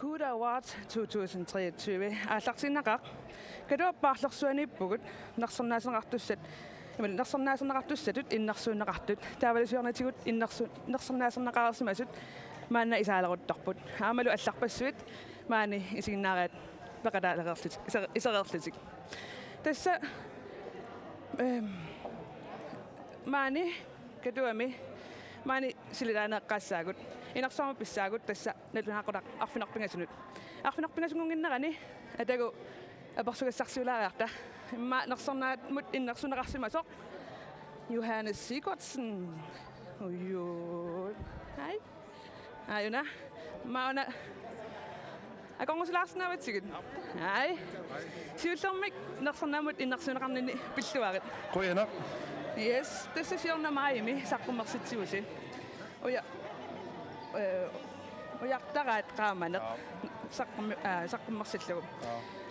Kuda Award 2023 ааллартиннақақ калуаппаарлерсуаниппугут нарсернаасенеқартуссат имал нарсернаасенеқартуссатут иннарсуунеқартут таавалисуарнатигут иннарсернаасенеқарсимасут маанна исаалеруттарпут аамалу алларпассуит маани исигиннаариат пеқалаалеқерлут исереерлутик тасса маани катуами маани силилаанеққассаагут инарсаарма писсаагут тасса налунаққулақ арфинарпингасунгунгиннерани атагу апарсугассарсуулаариарта имма нерсернаат мут иннерсунеқарсимасоқ Johannes Sigurdsen уйо хай аюна маана аконгусулаарсинааватсигит хай сиуллермик нерсернаамут иннерсунеқарнини пиллуарит Goeienaand. yes тасса сиорна маими саққуммерситсигуси уя уяқтараат qaamaneq саққуммерсиллугу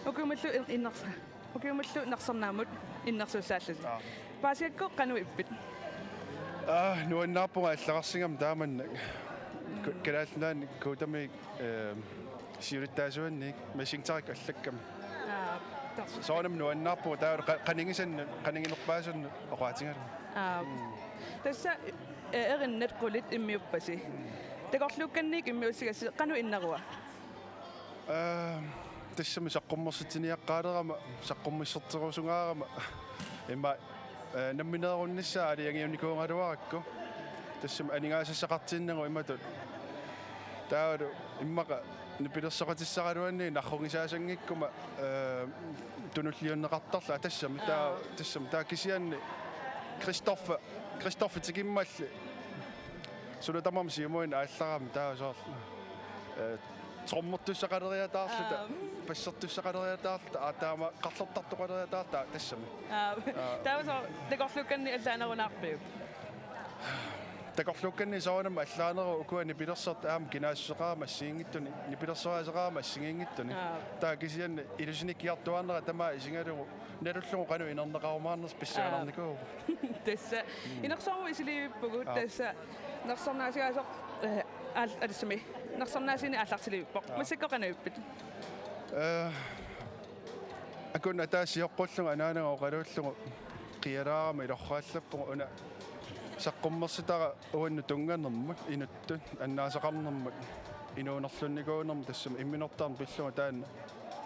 укумаллу иннерса укумаллу нерсернаамут иннерсуссааллут паасиакко кану иппит Nuannaappunga аллақарсингам тааманна калаалнаани кутами сиуриттаасуанник масингтарик аллаккам соонам нуаннааппу таа канингинерпаасун оqaатингалу тасса эриннат qulит иммиуппаси такорлукканник иммиуссигасси кану иннеруа тассами саққуммерситиниаққаалерама саққуммиссертерусунгаарама имма намминееруннссаа алиангиуникуунгалуаракку тассами анигаасассақартииннагу иматут таавалу иммақа нипилерсоқатиссаралуанни нарругисаасангиккума тунуллиуннеқартарла тассами таа кисианни Christoffer тикиммалли сулутамам сиумуин аалларам таасоор троммертуссақалериатаарлута пассертуссақалериатаарлута таама қарлертартоқалериатаарта тассами таавасо такорлукканни аллаанерунаарпиу такорлукканни соонам аллаанеру укуани пилерсерт аама кинаассеқаама ассиингиттуни нипилерсораасеқаама ассигингиттуни таа кисианни илусиниккиартуарнера тама исингалугу налуллугу кану инернеқарумаарнерс писсаанарникуу тасса инерсоору исилииппугут тасса нерсернаасигаасоқ алассами нерсернаасини аллартилииппоқ массаккоқанаюппит акуна таасиоққуллуга анаанага оқалууллугу қиалаарама илоррааллаппугу уна саққуммерситара уанну тунганнэрмут инуттут аннаасақарнэрмут инуунерлунникуунэрму тассама имминертаарн пиллуга таана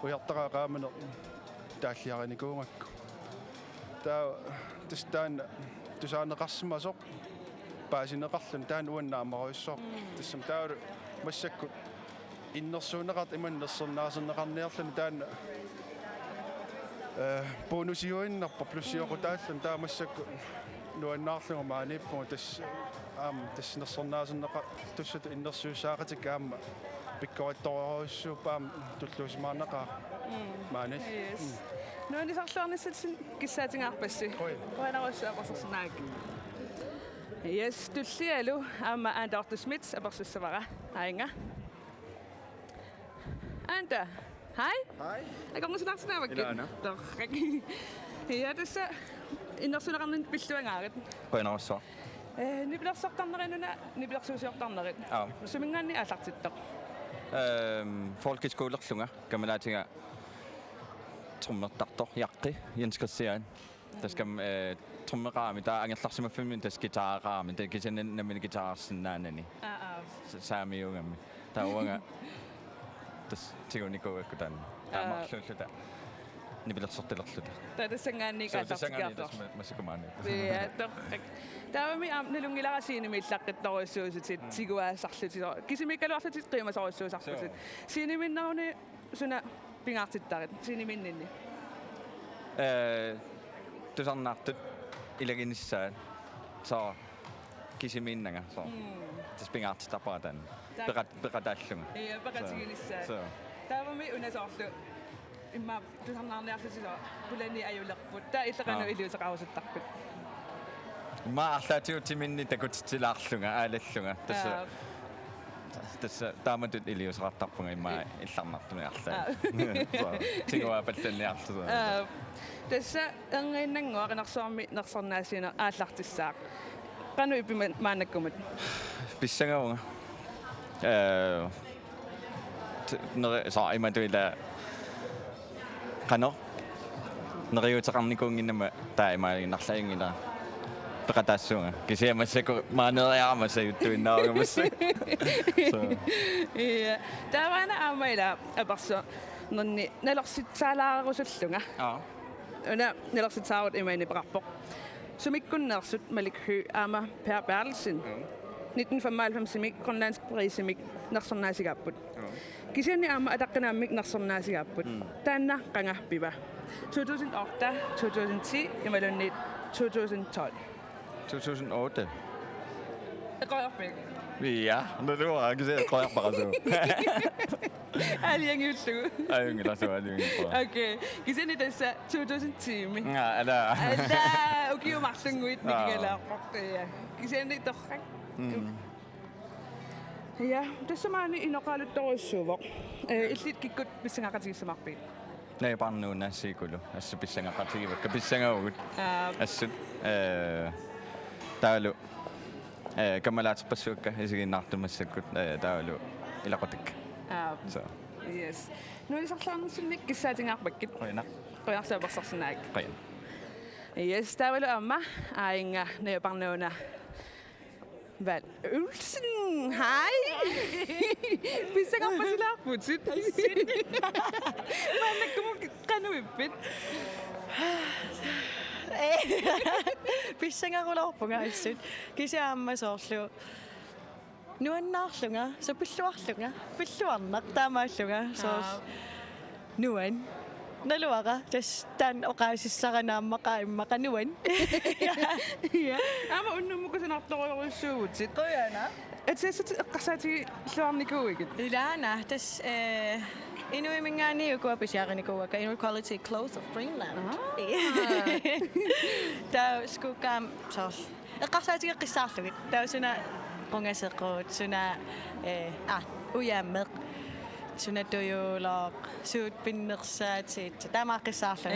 уяртараа qaamane тааллиариникуунгакку таа тастаана тусаанеқарсимасоқ паасинеқарлун таан уаннаамаруиссоо тассам таалу массакку иннерсуунеқарт иманнерсернаасернеқарниарлун таана бонусиуиннарпа плюссиоқутааллун таа массакку нуаннаарлугу мааниппугу тасс аама тассинерсернаасернеқа туссат иннерсуусаақатик аама пиккоритториоруссуупаам туллуусимаарнеқаа маанис нуанисарлуарниссаллин киссаатингаарпасси уанаруссаапарсерсинаак yes tullialu aama Anta Smith apersussavara ainga Anta hej akongusulaarsinavakki torrak ja tassa innersuneqarnin pilluangaarit qoinarussua nipilersortarnerinuna nipilersuusiortarnerit sumingaanni aallartittoq folkeskolerlunga kamalaatiga trummertartor jaqqi Jens Christian taskam trummeqaami taa angerlarsimaffimin tas gitaaraami ta kisanannamini gitaarsinnaanani saamiungami tauanga tas tigunikuakku tan taamarlulluta nipilersortilerluta tatassangaanni kaallartikiartor masikumaani ja torrak taavami nalungilarasiinimi illaqqittoruissuusutit tiguaassarluti kisimikkaluarlutit qiimasoruissuusarlutit siiniminneruni suna pingaartittarit siiniminninni tusarnaartut ilaginissaan so kisiminnanga so taspingaartittarparatan peqataallunga ja peqatiginissaan taavami unasoorlu imma tusarnaarniarlusiso pulani ajulerput taa illeqanu iluuseqarusittarput ma arlaatiutiminni takutilaarlunga aalallunga tassa taamatut iliuseqartarpunga imma illarnartuni arlaa tiguaapallanniarlu тасса энгииннангуа qinarsuarmi nersernaasina aallartissaaq qanu ipima maanakkumut писсагаунга så ima tuila qano neriutaqarnikuunginnama taaimaalinnarlaingila peqataassuunga kisiamassako maaneriaramassa juttuinnaarumassa so ja taavana aamaila aperso nonni nalersittaalaarusallunga una nalersittaarut imaini peqarpoq sumikkunneersut malikhu aama Per Bertelsen 1995 grønlandsk prisimik nersornaasigapput kisianni aama ataqqinaamik nersornaasigapput taanna qangappiva 2008 2010 imalunniit 2012 2008 eqorpik ja nalua kise qoyarpaqasu aliangillu ayungilasualiungippa okay kisianni tassa 2010 ala ukiumarlunguit nikigalaarpaqtia kisianni torrak ja tassamaani inoqaaluttoruissuuvoq illit kikkut pissangaqatigissamarpiit nei parnuunaassiikulu assupissangaqatigivakka pissangaugut assut taalu kamalaatepassuukka isiginnaartumassakkut taalu ilaqotik so yes nuisarlaarnersunnik kissaatingaarpakkit qoyarsaapaqsarsunaak qayan yes taalu amma ainga neoparnuuna Val Olsen, hej! Pissangaqpasilaarputsit. Mannakkumuq qanuippit. Pissangarularpunga issut kisiaammasoorlu nuannaarlunga sapilluarlunga pilluarnaq taamaallunga soors nuan naluara tas tan oqaasissaranaammaqa immaqa nuan Ja, ama unnummukusanartoruissuuvutsit. qoyana Atsassat eqqarsaatigi luarnikuugit. ilana tas inuimingaani ukuapisiarinikuuaka inu quality clothes of Greenland ta skukam soors eqqarsaatigi qissaarlugit tausuna qungaseqquut suna uyammeq suna tuyuuloq suut pinnersaatiit tamaaqissaarluna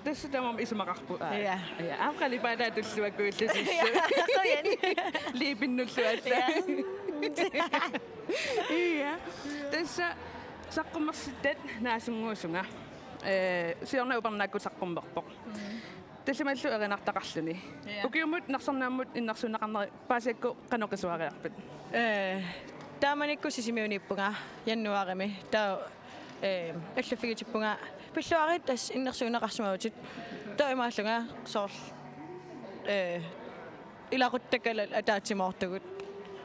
Tässä tamam ismaqarpu. Ja. Ja, amqalipaata tulluakkuullasissu. qoyan Liipinnulluassa. Ja. Tässä saqqummersittat naasunguusunga. Siorna uparnaakku saqqummerpoq. Tässä mallu erinartaqarluni. Ukiumut narsarnaammut innersuunaqarneri paasiakku qanoqisuariarput. taamanikku sisimiunippunga jannuarimi taa аллафигитиппунга пиллуарит тас иннерсуунеқарсумагутит таимааллунга соорл илақуттакала атаатсимаортагут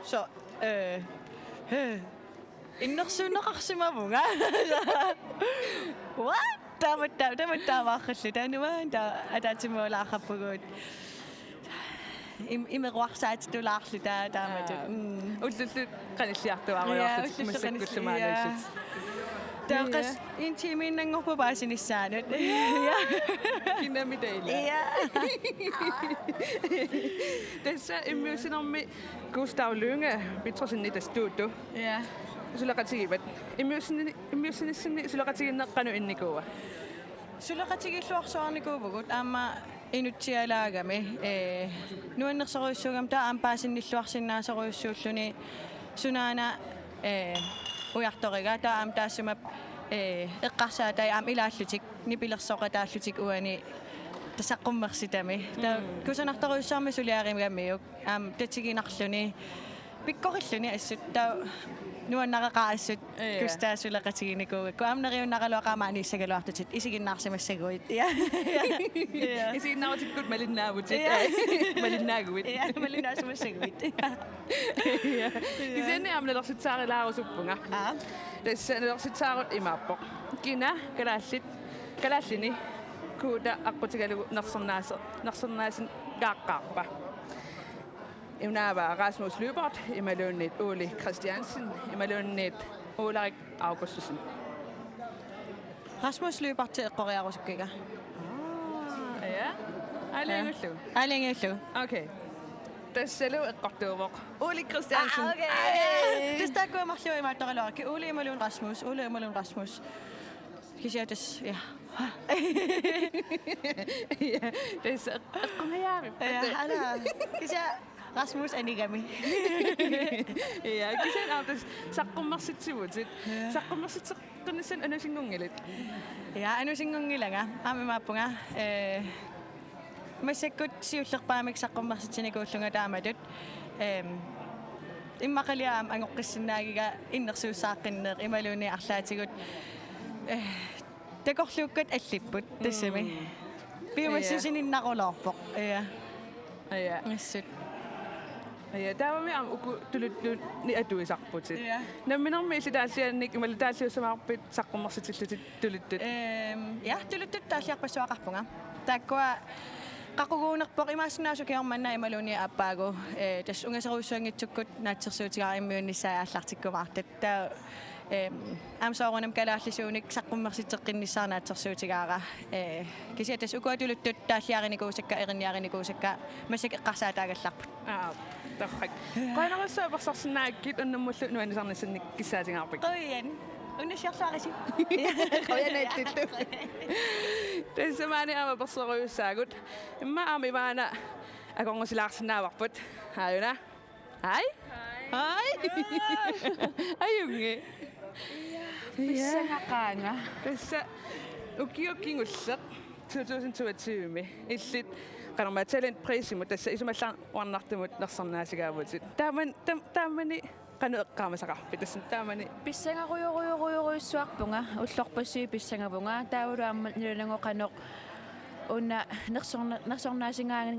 со иннерсуунеқарсимавунга what таматтааваахалли таануаан таа атаатсимаулаақарпугуут имеруарсаат тулаарлу тааматут Ullullu qanilliartuariorlut massakkullumaanaissut. Taaqas intimiinnangorpu paasinissaanut. Kinamitaila. Ja. Tässä immuusinormi Gustav Lynge Petrosen tastuuttu. Ja. Sulaqatigivat. Immuusinissinni sulaqatiginneqqanu innikuua. Sulaqatigilluarsuarnikuuvugut aamma inutsialaagami nuannersoruissuugam taa ampaasinilluarsinnaasoruissuulluni sunaana ujartoriga taa am taassumap eqqarsaata am ilaallutik nipilersoqataallutik uani tasaqqummersitami taa kusanartoruissaarmi suliarimgammiuk am tatsiginarluni pikkorilluni assut taa nuannaqaqaassut kustaasuleqatiginikuuga ku amneriunnaqaluaqaamaaniissagaluartutit isiginnaarsimassaguit ja Isiginnaarutikkut malinnaavutsit. Malinnaaguit. ja malinnaarsimassaguit Kisianni amnalersittaarilaarusuppunga. Tässä nalersittaarut imaappoq. Kina kalaallini kuuta aqqutigalugu nersornaasin qaaqqaarpa. Imnaava Rasmus Løbert, imalunniit Ole Christiansen, imalunniit Ulrik Augustusen. Rasmus Løbert til qoriarusukkiga Ja. Alingullu. алингиллу Okay. Tassalu eqqartuuvoq. Ole Christiansen. тестакуа марлуи мааттаралуарки Ole ималун Rasmus кисиатас я Ja. Tässä eqqungajaari. ала кися Rasmus Anigami. Ja, kisen autos saqqummarsitsivutit. Saqqummarsitsiqqinnissan anusingungilit. Ja, anusingungilanga. Amimappunga. Massakut siullerpaamik saqqummarsitinikuullunga taamatut. Immakaliaam angoqqissinaagiga innersuussaaqqinneeq imaluuni арлаатигут такорлууккат аллиппут тассами пиумассусининнақулоорпоқ Ja. массут Ja, taavami am uku tuluttuut ni atuisarputit. Ja. Namminermi isitaasiannik imalutaasiussamaarpit saqqummarsitillutit tuluttut. ja tuluttut taasiarpassuaqarpunga taakkua qaquguunerpoq imaassinaasukiarmanna imaluuni aappaagu tas ungaseruussuangitsukkut naatsersuutigarimmiunnissaa aallartikkumaartat taa амсоорунам калааллисууник саққуммерситеққиннссаарнаатсерсуутигаара кисиатас укуатулуттут тааллиариникуусакка эринниариникуусакка масакеққарсаатаагалларпут Tarrak. Qainarussua parsarsinnaakit unnamullu nuanisarnissannik kissaatigaarpik. qoyan unnasiarlaarisi Qoyanaattittu. Tassamaani ama parsoruyussaagut. Imma aamimaana akongusilaarsinnaavarput. Haayuna. Hai. Hai. Ayungi. Pissangaqaanga. Tassa ukiukingulleq 2022 illit qanarma talent prisimut tassa isumallaan warnartumut nersarnaasigaavut. Taamani qanueqqaamasaqarpi tassan taamani Pissangaruyoruyoruyoruissuarpunga ullorpassui pissangavunga taavuluamma nilulango qanoq unna nersornaasingaanga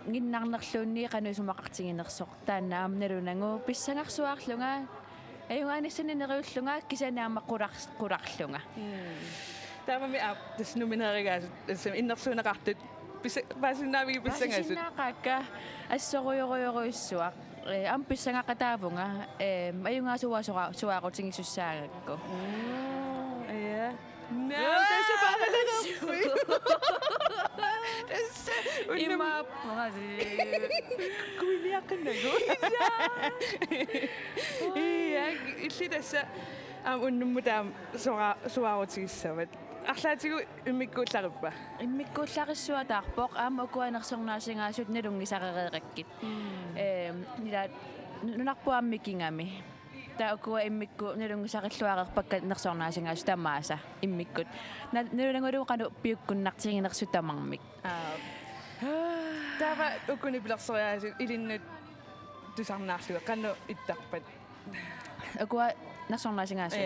nginnarnerluunni qanuisumaqartiginersoq taannaam nalunangu pissangarsuarlunga ayungaanissanineruullunga kisanaama qurarlunga. taamami aap tas numinerigaasut tassam innersuunaqartut pasinnaavigi pissangaasut. Pissangaaqaakka assoruyoruyoruissuaq am pissangaqataavunga ayungaasuaaqutigissussaagakku. Ja. Nou, tassa paanaqarpi. Tassa Imappunga kuiliaqinnagu. Ja, illi tassa unnummu taam suaarutigissavat. Арлаатигу иммиккууллариппа. иммиккуулларissуатаарпоқ аама укуанерсорнааsingaasut налунгисаререераккит нила нунарпуаммикингами та укуа иммикку налунгисариллуарерпакка нерсорнааsingaasut тамааса иммиккут налунгулу кану пиуккуннартигинерсу тамармик Taava ukuni pilarsoriaasut ilinnut tusarnaarluga qannu ittарпат. укуа нерсорнааsingaasу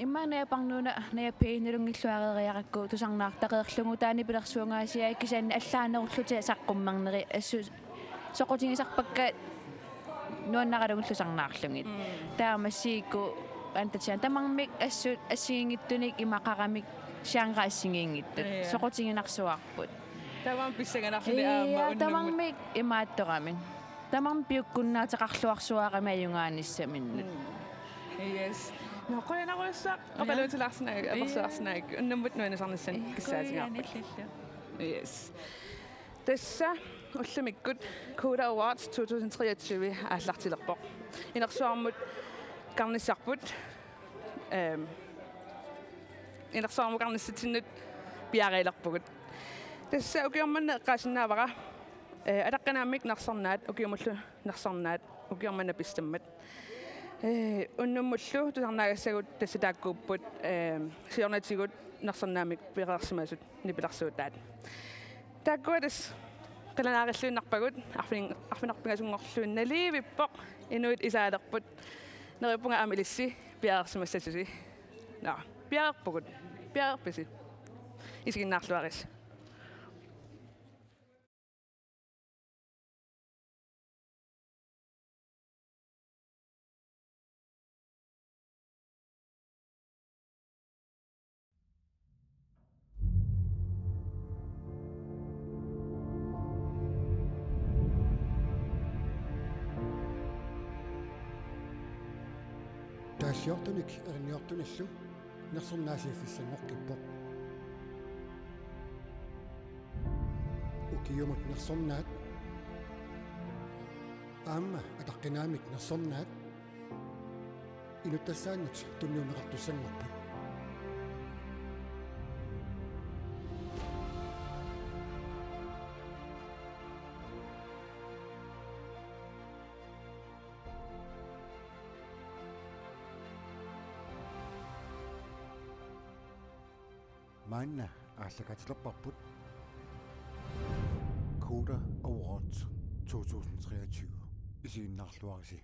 иммаана парнуна наапи налунгиллуарериаракку тусарнаартақеерлугу таани пилерсуунгаасиа кисаанни аллаанеруллути саққуммарнери ассу соқутигисарпакка нуаннаралагуллусарнаарлугит таамассиикку антатиан тамармик ассут ассигингиттуник имақарамик сиангассигингиттут соқутигинарсуарпут Tavam pissanganarluni aamma unnummu. тамармик имаатторамин тамарм пиуккуннаатеқарлуарсуарами аюнгааниссаминнут. Yes. No qoyanarussa qapaluutilaarsinaa apersuarsinaa unnummut nuanasarnissan kissaatigaarpat. Yes. Tassa ullamikkut Coda Awards 2023 aallartilerpoq. Inersuarmut qarnissarput inersuarmu qarnissatinnut piareilerpugut. Tassa ukiormanna eqqaasinnaavara alaqqanaamik narsarnaat ukiumullu narsarnaat ukiormanna pistammat. Unnumullu tusarnaagassagut tassataakkuupput siornatigut narsarnaamik piqersimasut nipilarsuutaat. Taakkuatas qilanaaqilluunnarpagut arfinarpingasungorluunnaliivippoq inuit isaalerput neripunga amilissi piaqersimassatusi. No, piaqerpugut. Piaqerpisi. Isiginnaarluaris. таасиортуник эрниортуниллу нерсорнаасииффиссанноркиппоқ укиумут нерсорнаат аама атаққинаамик нерсорнаат инуттассааннут тунниунеқартуссангорпут Manna ааллагатилерпарпут Coda Awards 2023 isiinnaarluarisi.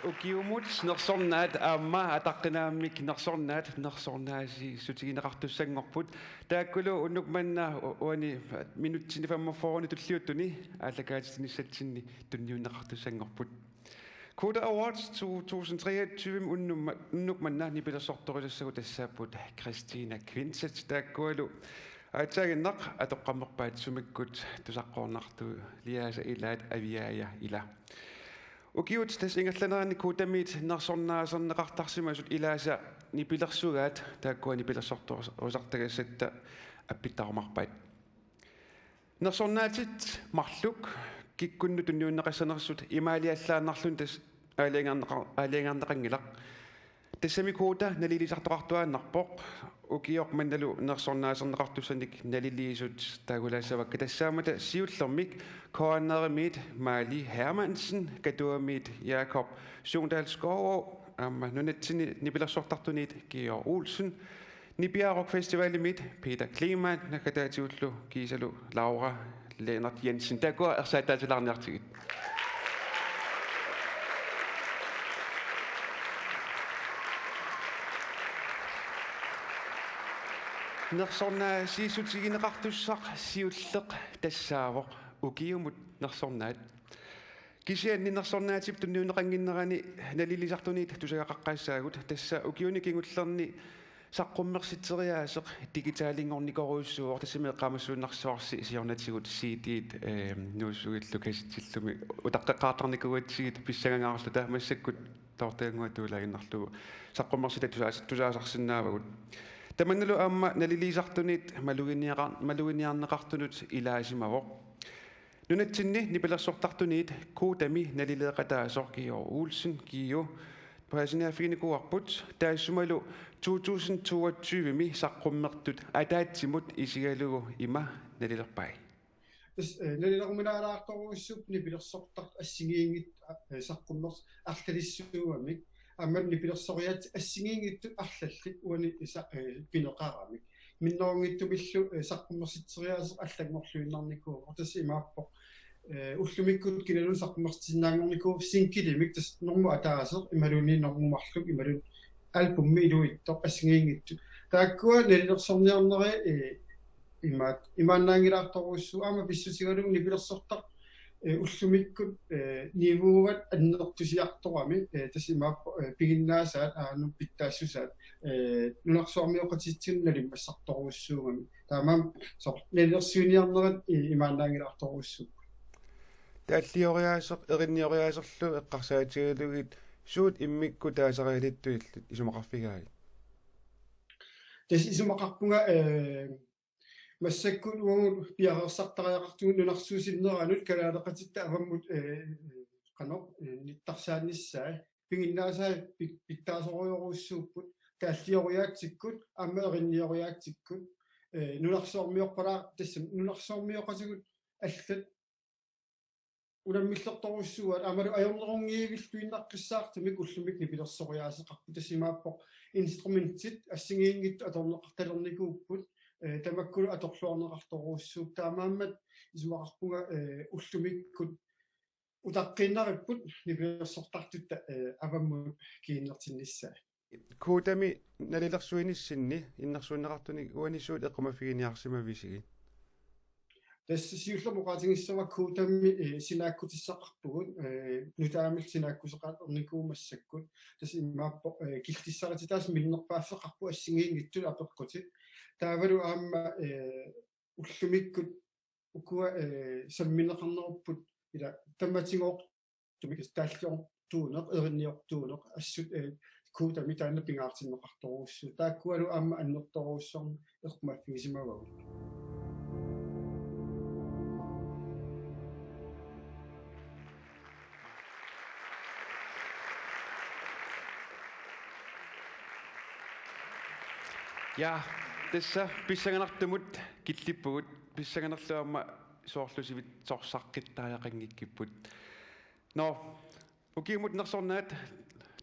Ukiumut nersornaat aamma ataqqinaamik nersornaasi sutigineqartussangorput taakkulu unnukmanna uani minutsini 45 tulliuttuni aallakaatinisatsinni tunniunneqartussangorput Coda Awards 2023 unnukmanna nipilersortorilussagu tassaaput Christina Kvinset taakkualu aatsaginneq atoqqammerpaat sumikkut tusaqqornartu liaasa ilaat aviaaya ila Ukiut tas ingatlanaani kuutamit narsornaaserneqartarsimasut ilaasa nipilersugaat taakkuani pilersortor usartagassata appittarmarpaat нерсорнааtit марлук киккунну тунниуннеқассанерсут имаалиаллааннарлун тас аалиангарнеқангилақ тассамикуута налилисартоқартуааннарпоқ укиоқ манналу нерсорнаасернеқартуссаник налилиисут таагулаассавакка тассаамата сиуллермик коаннеремит Мали Hermansen катуамит Jakob Sundalsgaard нунатсини нипилерсортартунит Georg Olsen Nibjerg Festivalimit Peter Kleemann nakataatiullu kiisalu Laura Lennart Jensen takua ersaataatilarniartigit нерсорнаа сиисутигинеқартуссақ сиуллеқ тассаавоқ укиумут нерсорнаат кисианни нерсорнаатип тунниунеқангиннерани налилисартунит тусагақаққаассаагут тасса укиуни кингуллерни саққуммерситериаасеқ дигитаалингорникоруйуссуор тассимеэққамассууннарсуарси сиорнатигут сидит нуусугиллу каситсиллуми утаққеққаартарникуатсигит писсагангаарлу таамассаккут тортеангуатуулагиннарлугу саққуммерсита тусаасарсинаавагут тамангалу аама налилисартунит малугиниарнеқартунут илаасимавоқ нунатсинни нипилерсортартунит куутами налилеэқатаасор Georg Olsen Gio паасинафигникуарпут таассумалу 2022 ми саққуммертут атаатсимут исигалугу има налилерпай налилерминаалаарторуссуп нипилерсортарт ассигиингит саққуммерс арлалиссууамик амман нипилерсориат ассигиингиттут арлаллит уани пинеқарамик минноонгиттумиллу саққуммерситсериаасеқ аллагморлуиннарникуу ортас имааппоқ уллумиккут киналун саққуммерситиннаангорникуу синкилимик тас норму атаасеқ ималуни нормумарлук ималун альбумми илуиттоқ ассигиингитту тааккуа налилерсорниарнери имааннаангилаарторуссу аама писсутигалуг нипилерсортар уллумиккут нивууват аннертусиарторами тасимааппо пигиннаасаат аану питтаассусаат нунарсуармиоқатитсинналим массарторуссуугами таамаам сор налилерсуиниарнерат имааннаангилаарторуссу тааллиориаасеқ эринниориаасерлу эққарсаатигалугит суут иммикку таасариалиттуиллут исумақарфигаали тас исумақарпунга массаккун уангут пиарерсартариақартуун нунарсуусиннеранут калаалеқатитта аваммут канор ниттарсааниссаа пингиннаасаа питтаасориоруссууппут тааллиориаатсиккут аама эринниориаатсиккут нунарсоормиорпалаа тассам нунарсоормиоқатигут аллат унаммиллерторуссуат амалу аёрнерунгиивиллуиннаққиссаартумик уллумик нипилерсориаасеқарпу тассимааппоқ инструментит ассигиингитту аторнеқарталерникууппут тамаккул аторлуарнеқарторуссууп таамааммат исумақарпуга уллумиккут утаққиннариппут нипилерсортартутта авамму кииннертинниссаа куутами налилерсуиниссинни иннерсуиннеқартуник уанисуут эққумафигиниарсимависиги тассисиуллермуқаатингиссава куутамми синааккутиссақарпугут нутаамил синааккусеқарнникуумассаккут тасимааппо килтиссаратитаас миннерпааффеқарпу ассигиингиттул апеққутит таавалу аама уллумиккут укуа самминеқарнеруппут ила тамматигоо тумикс тааллиор туунеқ эринниортуунеқ ассут куутами таанна пингаартиннеқарторуссу тааккуалу аама аннерторуссорни эққумаффигисимавагу ja тасса писсаганартумут киллиппугут писсаганерлуама соорлусивит сорсаққиттааяқангиккиппут но укиумут нерсорнаат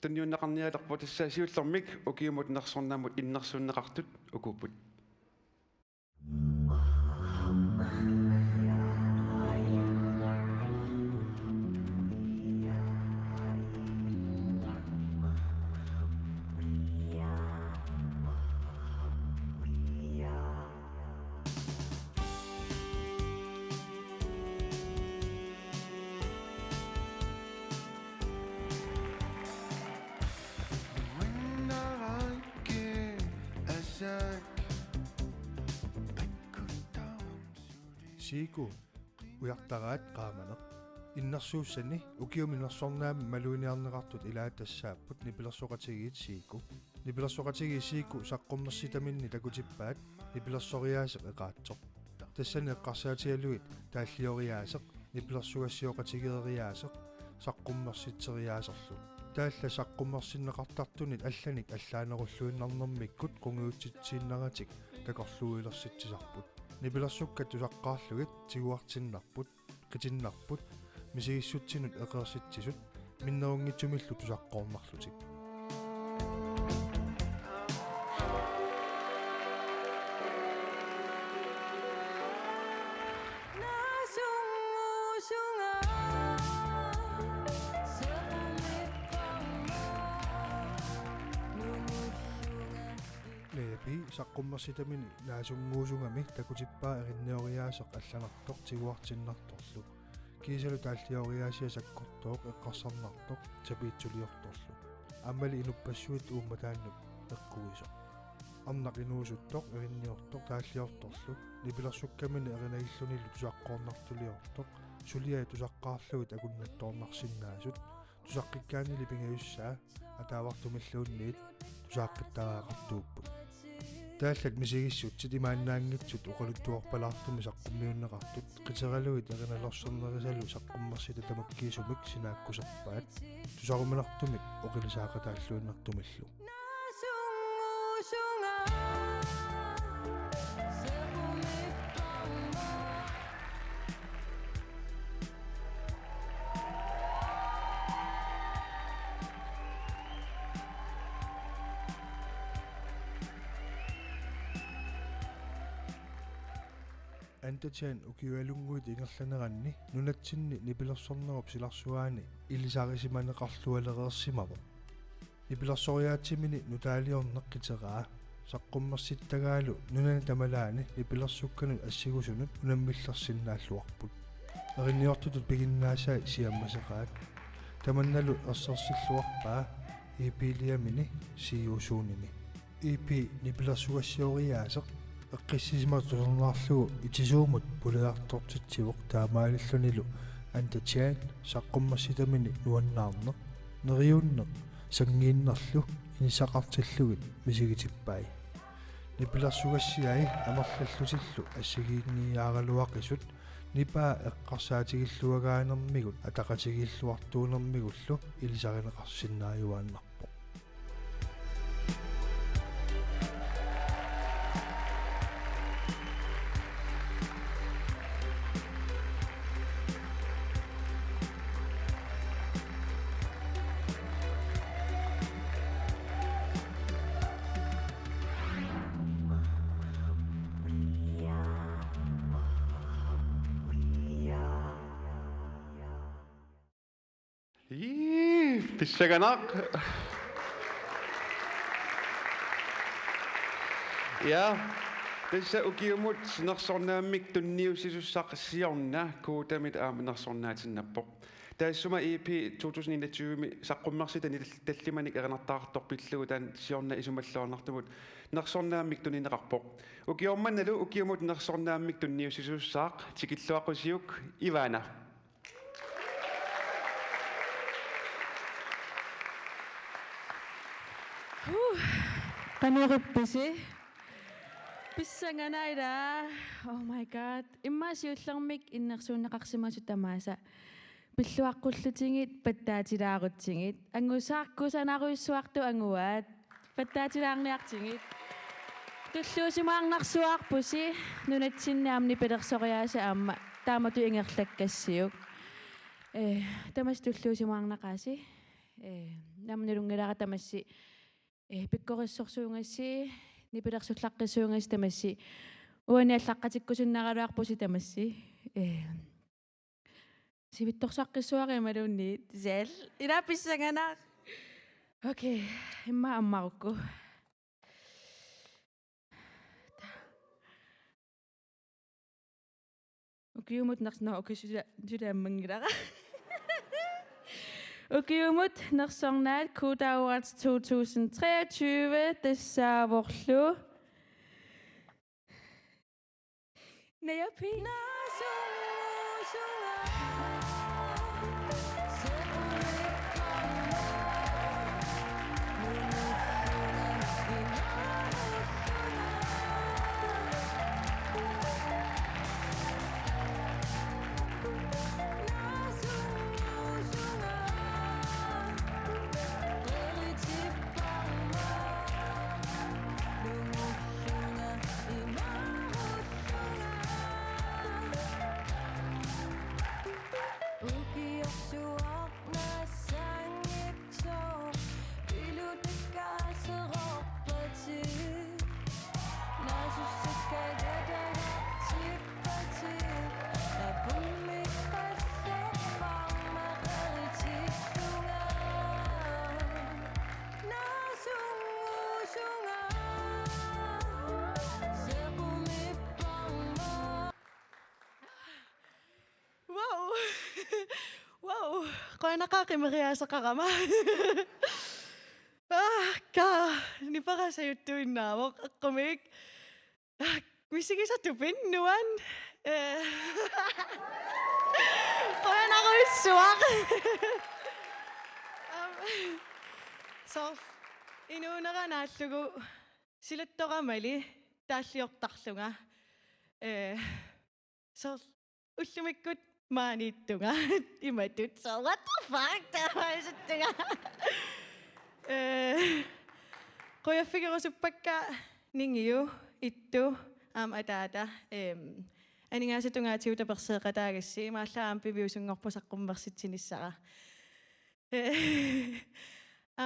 танниуннеқарниалерпу тасса сиуллермик укиумут нерсорнаамут иннерсууннеқартут укуппут Siku ujartaraat qaamaneq innersuussani ukiuminersornaami maluiniarneqartut ilaatassaapput nipilersoqatigiit siiku nipilersoqatigi siiku saqqummerssitaminni takutippaat nipilersoriaaseq eqaatsoq тассани эққарсаатигалуит тааллиориаасеқ нипилэрсугассиоқатигериаасеқ саққуммерситсериаасерлу таалла саққуммерсиннеқартартунит алланик аллаанеруллуиннарнэрмиккут қунгиутситсииннаратик такорлуилерситсисарпут нипилэрсукка тусаққаарлугит тигуартиннарпут қитиннарпут мисигиссутсинут эқерситсисут миннерунгитсумиллу тусаққоорнарлутик саққуммерситамини наасунгуусунгами такутиппаа эринниориаасеқ алланартоқ тигуартиннарторлу кисалу тааллиориаасиа саккортооқ эққарсарнартоқ сапиитсулиорторлу аммали инуппассуит уумматааннуп эққуисоқ арнақ инуусуттоқ эринниортоқ тааллиорторлу нипилэрсуккамини эринагиллунилу тусаққоорнартулиортоқ сулиа тусаққаарлугит акуннатторнарсиннаасут тусаққиккаанили пингаюссаа атаавартумиллуунниит тусааққиттараақартууппут тааллат мисигиссут имааннаангитсут оқалуттуорпалаартуми саққуммиуннеқартут қитералуит эриналерсернерисалу саққуммерсита тамаккиисумик синааккусерпаат тусаруманартумик оқилисаақатааллуиннартумиллу антачаан укиуалунгуит ингерланеранни нунатсинни нипилерсорнеруп силарсуаани илисаарисиманеқарлуалереерсимаво нипилерсориаатсимини нутаалиорнеққитераа саққуммерситтагаалу нунана тамалаани нипилерсукканут ассигусунут унаммиллерсиннааллуарпут эринниортутут пигиннаасаа сиаммасеқаат таманналу ерсерсиллуарпаа ипилиамини сиусууними ипи нипилерсугассиориаасеқ эққиссисиматусернаарлугу итисуумут пулеартортитсивоқ таамаалиллунилу антачаан саққуммерситамини нуаннаарнеқ нериуннеқ сангииннерлу инисақартиллугит мисигитиппай нипилэрсугассиаи амерллаллутиллу ассигиинниааралуақисут нипаа эққарсаатигиллуагаанермигут атақатигиллуартуунермигуллу илисаринеқарсиннааюааннарпо писсаганақ я тесса укиумут синерсорнааммик тунниусисуссақиссиорна куутамит ааминерсорнаатиннаппо таассума EP 2021 саққуммерситани таллиманик эрнартаарторпиллугу таан сиорна исумаллуарнартумут нерсорнааммик тунинеқарпоқ укиорманналу укиумут нерсорнааммик тунниусисуссаақ тикиллуақусиук ивана Канерупписи писсанганаила oh my god иммаасиуллермик иннерсуунеқарсимасу тамааса пиллуаққуллутингит паттаатилаарутсингит ангусааркусанаруйссуарту ангуаат паттаатилаарниартингит туллуусимаарнарсуаарпуси нунатсиннаамни пелерсориааса аама таамату ингерлаккассиук тамас туллуусимаарнақааси намнилунгилара тамасси пиккориссорсуунgassi нипилерсуллаққиссуунgassi тамасси уаниаллаққатиккусуннаралуарпуси тамасси сивитторсаққиссуари малуунни сал илаписсаганаа окей имма аммарукку укиумут нарсна окисудааммангилара укиумут нерсорнаат Kuda Awards 2023 тассааворлу Наяпи qoyanaqaaqimeriaseqarama ka nipaqasajuttuinnaavoq eqqumik missigisatupin nuan qoyanaqoissuaq so inuuneranaallugu silattoqamali taalliortarlunga so ullumikkut maaniittunga imatut so what the fuck taasuttunga qoyaffigerusuppakka ningiu ittu ataata aningaasitungaatiu taperseeqataagassi imaallaam piviusungorpu saqqummersitsinissara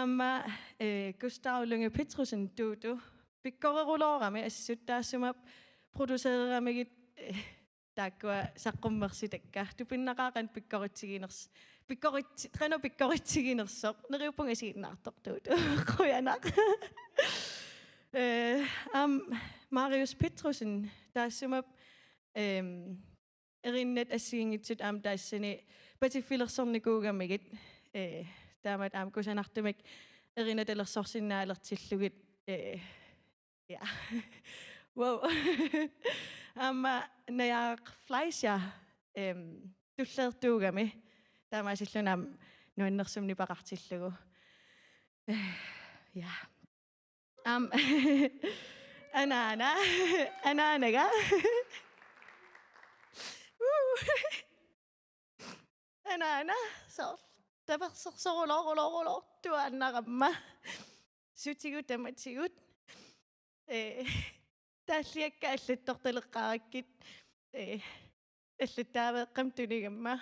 amma Gustav Lunge Petrusen tuutu pikkoreruloorami assut taassuma produseereramigit takkua saqqummersitakka tupinnaqaaqan pikkorittiginersoq neriupunga siinnaartoq tuutu qoyanaq Marius Petrusen taassuma erinnet assiingitsut taassani patiffilersornikuugammigit taamat kusanartumik erinnet elersorsinnaalertillugit ja wow najaaq Fleischer tulleertuugami taamaasillunam nuannersumni paqartillugu ja anaanaga anaana so tapersorsorulorulorulor tuaannaqamma sutigut tamatigut тааллиакка аллатторталеққараkkit аллаттаавеэққам туниgamma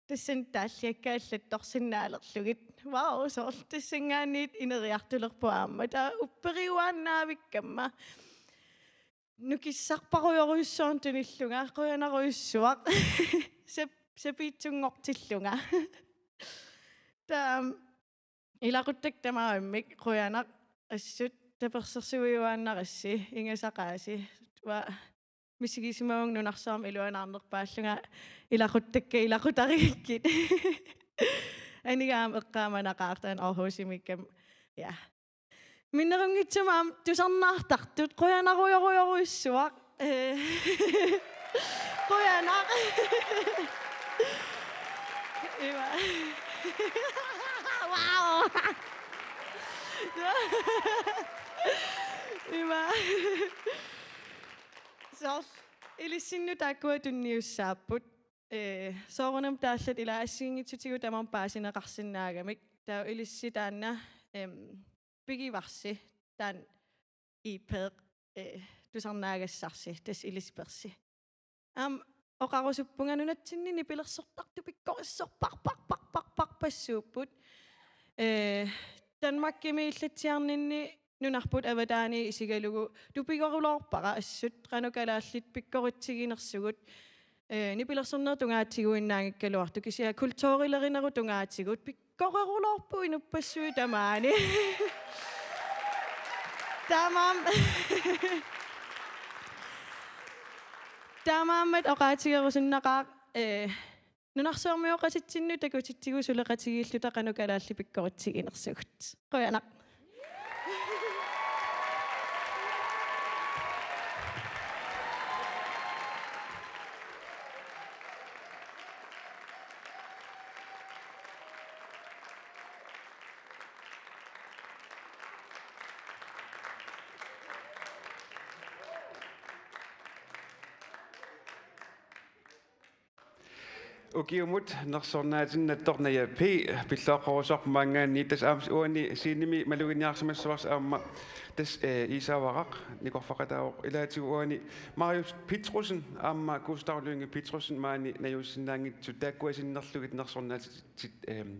тассан тааллиакка аллатторсиннаалерлугит вау соор тассангаанниит инериартулерпуаама таа уппериуааннаавиккамма нукиссарпаруйоруйуссуун туниллунга қуянаруйуссуақ сапиитсунгортиллунга таам илақуттак тамааммик қуянақ ассут таперсерсуиуааннарасси ингасақааси ва мисигисимаун нунарсаам илуанаарнерпааллунга илақуттакка илақутаригиккит анигаам эққааманақаартаан орхусимиккам я миннерунгитсумаам тусарнаартартут қуянаруйоруйоруйуссуақ қуянақ ива вау Ima. Så ilissinnu takkua tunniussaapput. Soorunam taallat ila assiingitsutigu tamam paasineqarsinnaagamik. Tau ilissi taanna pigivarsi taan iipeeq tusarnaagassarsi tas ilispersi. Oqarusuppunga nunatsinni nipilersortartu pikkorissorparparparparparpassuupput. Danmarkimi illatsiarninni nunarput avataani isigalugu tupigorulorpara assut qanukalaallit pikkorittiginersugut nipilersornertungaatiguinnaangikkaluartu kisia kultuurilerineru tungaatigut pikkorerulorpu inuppassuui tamaani tamammat oqaatigerusinnaqaaq нунарсуармиоқаситсинну такутитсигу сулеқатигииллута қанукалаалли пиккоритсигинерсугут қуянақ Ukiumut nersornaatinnatornaya pi pillooqorusarmangaanni tas aams uani siinimi maluginiarsimassuars aamma tas isavaraq nikorfaqataavoq ilaatigu uani Marius Petrusen aamma Gustav Lunge Petrusen maani najussinnaangitsu taakkuasinnerlugit nersornaatit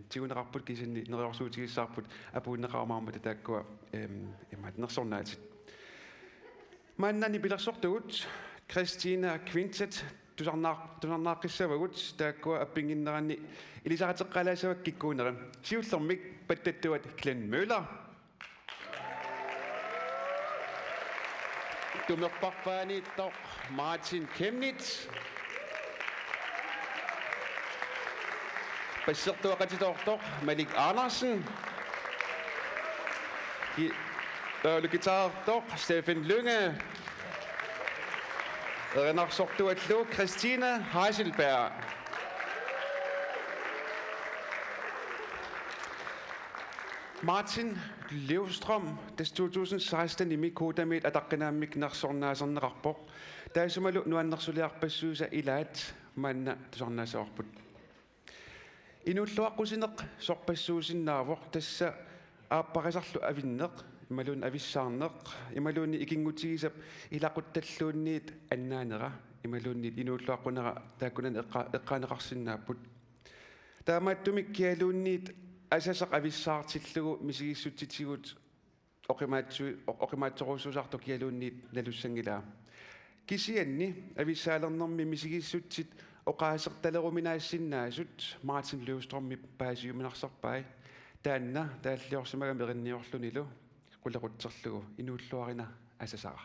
tigunaqarput kisinni neriorsuutigissaarput apuunneqarmaarma taakkua imat nersornaatit maannani pilersortugut Christina Quintet tusarnaaqissavagut taakkua appinginneranni ilisaqateqqalaasavak kikkuuneram siullermik pattattuat Glenn Møller tumerparpaani toq Martin Chemnitz Passirtuaqatitortoq Malik Andersen. Guitartoq Steffen Lynge. Renarsortuallu Christine Heiselberg. Martin Levstrøm, des 2016 imi kodamit ataqqinaamik narsornaaserneqarpoq. Taasumalu nuannersuliarpassuusa ilaat manna tusornaasoorput. Inulluaqqusineq sorpassuusinnaavoq tassa aappaqisarlu avinneq imaluun avissaarneq imaluunni ikingutigisap ilaquttalluunniit annaanera imaluunniit inulluaqqunera taakkunan eqqaaneqarsinnaapput. Taamaattumik kialuunniit asasaq avissaartillugu misigissutitigut oqimaatsoruusuusartu kialuunniit nalussangilaa. Kisianni avissaalernermi misigissutsit oqaasertaleruminaassinaasut Martin Løvstrøm paasiuminarsarpai taanna taalliorsimagam erinniorlunilu qullequtserlugu inuulluarina asasara.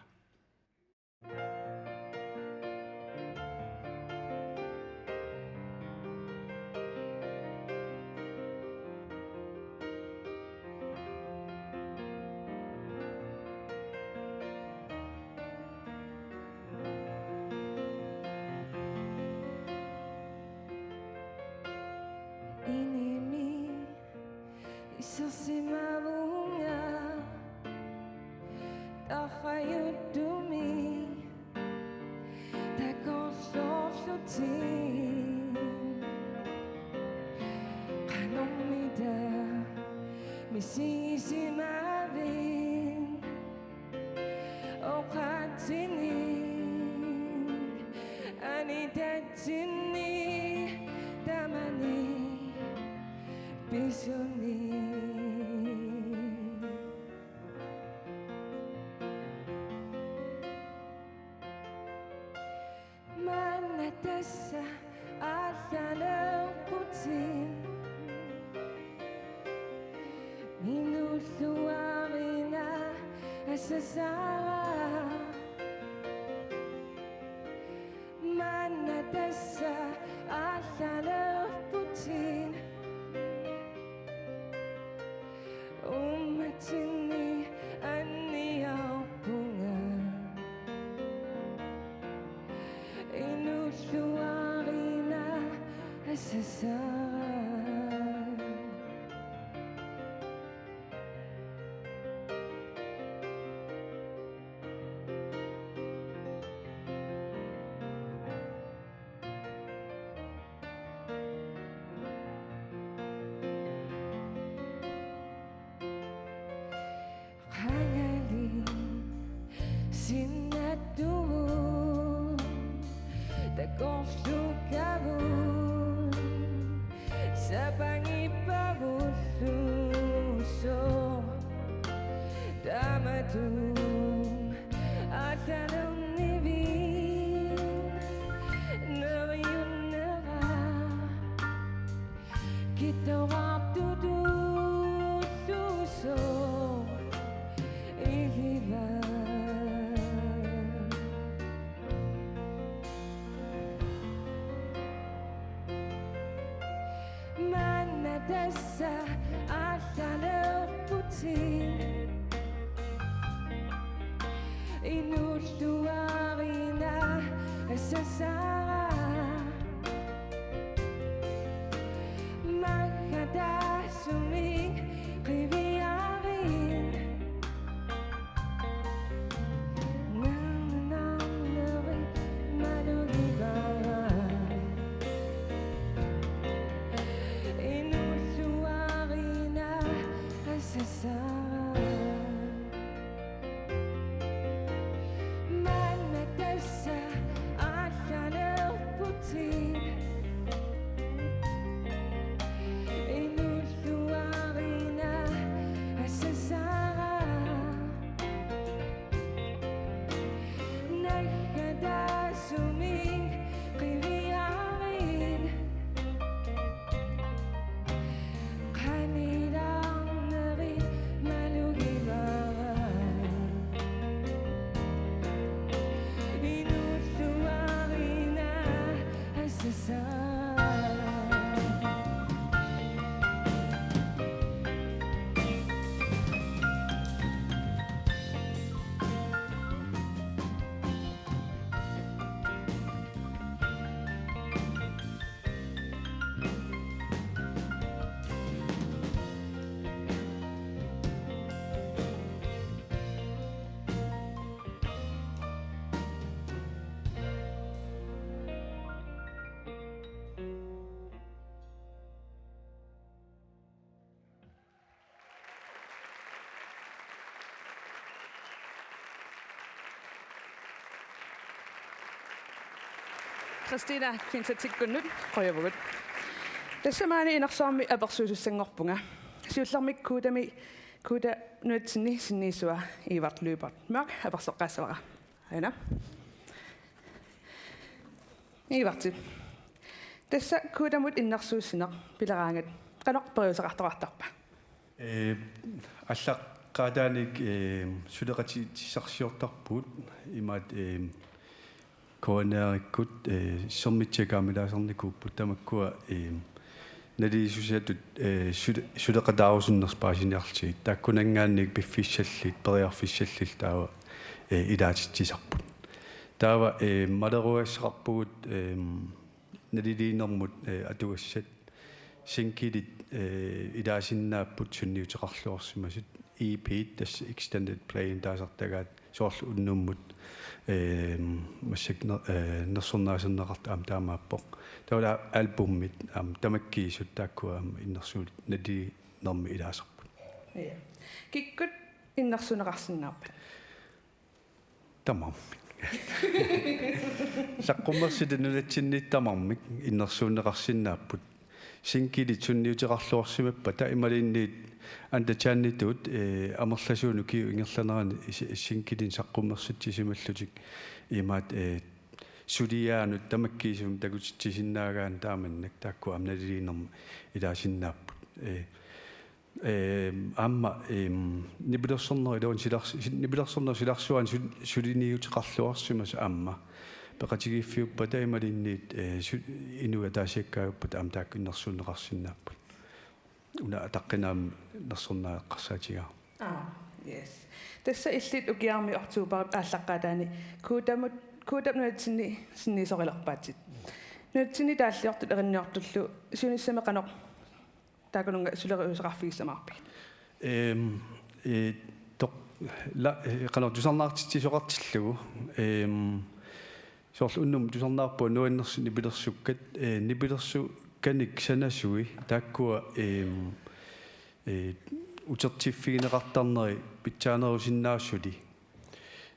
Christina Quintatikkunnut qoyavugut. Tassamaani inersaarmi apersuusussangorpunga. Siullarmik kuuda nuutsinni sinniisua Ivart Lybert Mørk apersoqqaassavara. Aina. Ivarti. Tassa kuudamut innersuussineq pileraangat qanoqperiusaqartorartarpa. Аллаққаатааник сулеқати тиссарсиортарпут имаат коонеариккут сэрмитсакаамилаасарникууппут тамаккуа налисусиатут сулеқатаарусуннерс паасиниарлти тааккунангаанник пиффиссаллит периарфиссаллил таава илаатитсисарпут таава малеруассақарпугут налилиинермут атугассат синкилит илаасиннааппут сунниутеқарлуарсимасут EP тас extended play таасартагаат соорлу уннуммут массак нерсорнаасернеқарта таамааппоқ таула альбуммит тамаккиисут тааккуа иннерсуут нали нерми илаасарпут Киккут иннерсунеқарсиннааппат. тамам саққуммерсит нулатсинниит тамармик иннерсуунеқарсиннааппут синкилит сунниутеқарлуарсимаппа таималиинниит андачааннитут амерласууну киу ингерланерани синкилин саққуммерситсисималлутик имаат сулиаанут тамаккиисум такутитсисиннаагаан тааманнак таакку амналилиинерма илаасиннааппут амма нибилерсорнери луун нибилерсорнер силарсуан сулиниутеқарлуарсимас амма пеқатигиффиуппа таималинниит инуа таасиаккаагуппат аам таакку иннерсуунеқарсиннааппут уна атаққинаам нерсорнааққарсаатигаа Yes. Тасса иллит укиарми ортуупарит ааллаққаатаани куудамнуатсинни синнисорилерпаатит нуатсинни тааллиортут эринниортуллу сунissамеқанеқ таакунунга сулериусеқарфигиссамаарпи тоқ ла қанер тусарнаартитсисоқартиллугу соорлу уннум тусарнаарпу нуаннерси нипилерсуккат нипилерсу каник санасуи тааккуа утертиффигинеқартарнери питсаанерусиннаассули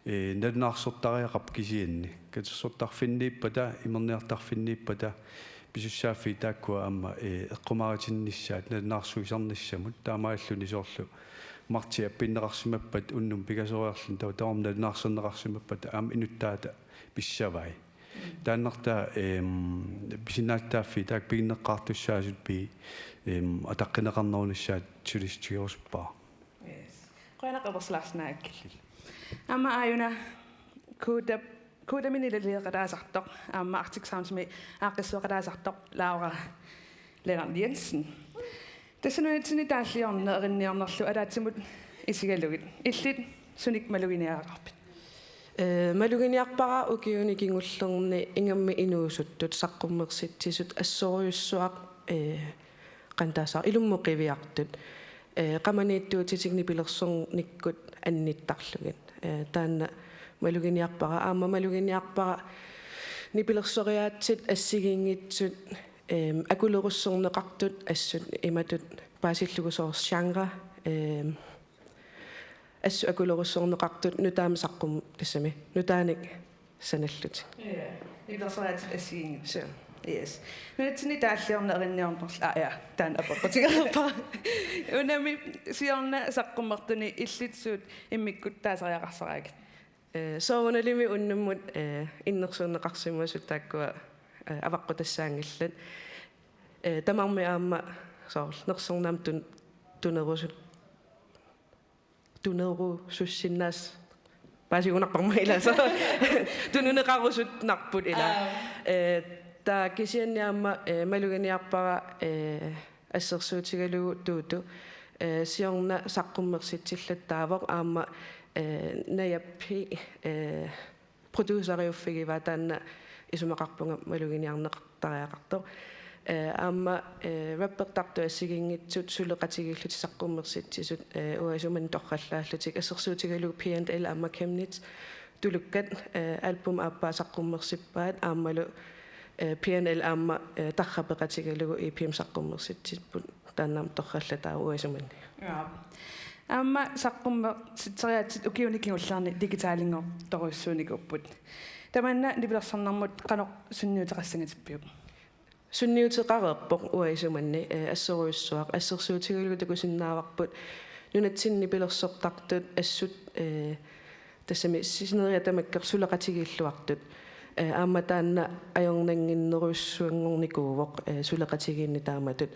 налунаарсортариақап кисианни катсортарфиннииппата имерниартарфиннииппата писуссааффи тааккуа аама эққумааритинниссаат налунаарсуисарниссамут таамааллуни соорлу марти аппиннеқарсимаппат уннум пигасориарлун тау таам налунаарсернеқарсимаппат аама инуттаата писсавай тааннарта писинааттааффи таак пигиннеққартуссаасут пи атаққинеқарнерунissaат сулистигеруспаа qoyanaqaperslaarnaakki amma ayuna kuudaminilaliiqalaasartoq aamma Arctic Soundsmi aaqqissuaqalaasartoq Laura Lennart Jensen tassanuitsini taalliorna erinniornerlu alaatsimut isigalugit illit sunik maluginiaqarpit малугиниарпара укиуни кингуллерни ингамми инуусуттут саққуммерситсисут ассориуссуақ qantaasar ilummuqiviartut qamaniittuutitигни пилерсорниккут анниттарлугит таанна малугиниарпара аама малугиниарпара нипилерсориаатсит ассигингитсут акулеруссорнеқартут ассут иматут паасиллугусоорс жанра ассу акулеруссорнеқартут нутаами саққум тассами нутааник саналлут нипилерсориаатсит ассигингит Yes. Nuutsinni taalliorna erinniornerla taan aperqutigerpa. Unami siorna saqqummertuni illitsuut immikkut taasariaqarsaraagit. Soorunalimi unnummut innersuunneqarsimuasut taakkua avaqqutassaaangillat. Tamarmi aamma soorl nersornaam tunerusussinnaas paasigunarparma ilasa tununeqarusut narput ila та кисианниамма малуганиарпара ассерсуутигалугу тууту сиорна саққуммерситсиллаттаавоқ аама наяппи продюсериуффигива таанна исумақарпунга малугиниарнеқартариақартор аама раппертарту ассигингитсут сулеқатигиллути саққуммерситсисут уасуман торраллааллутик ассерсуутигалугу P&L аама Chemnitz тулуккат альбум ааппаа саққуммерсиппаат аамалу P&L аама таррапеқатигалугу EPM саққуммерситсиппут тааннаам торраллатаа уасуманни аама саққуммер ситсериаатсит укиуникингуллаарни дигитаалингор торуссууникуппут Tamanna nipilersarnarmut qanoq sunniutaqassangatipiu. Sunniuteqareerpoq uaisumanni asseruissuaq assersuutigulugu takusinnaavarput nunatsinni pilersortartut assut тассами синериатамаккер сулеқатигииллуартут аама таанна ajornanginneruissuanngornikuuvoq сулеқатигиинни тааматут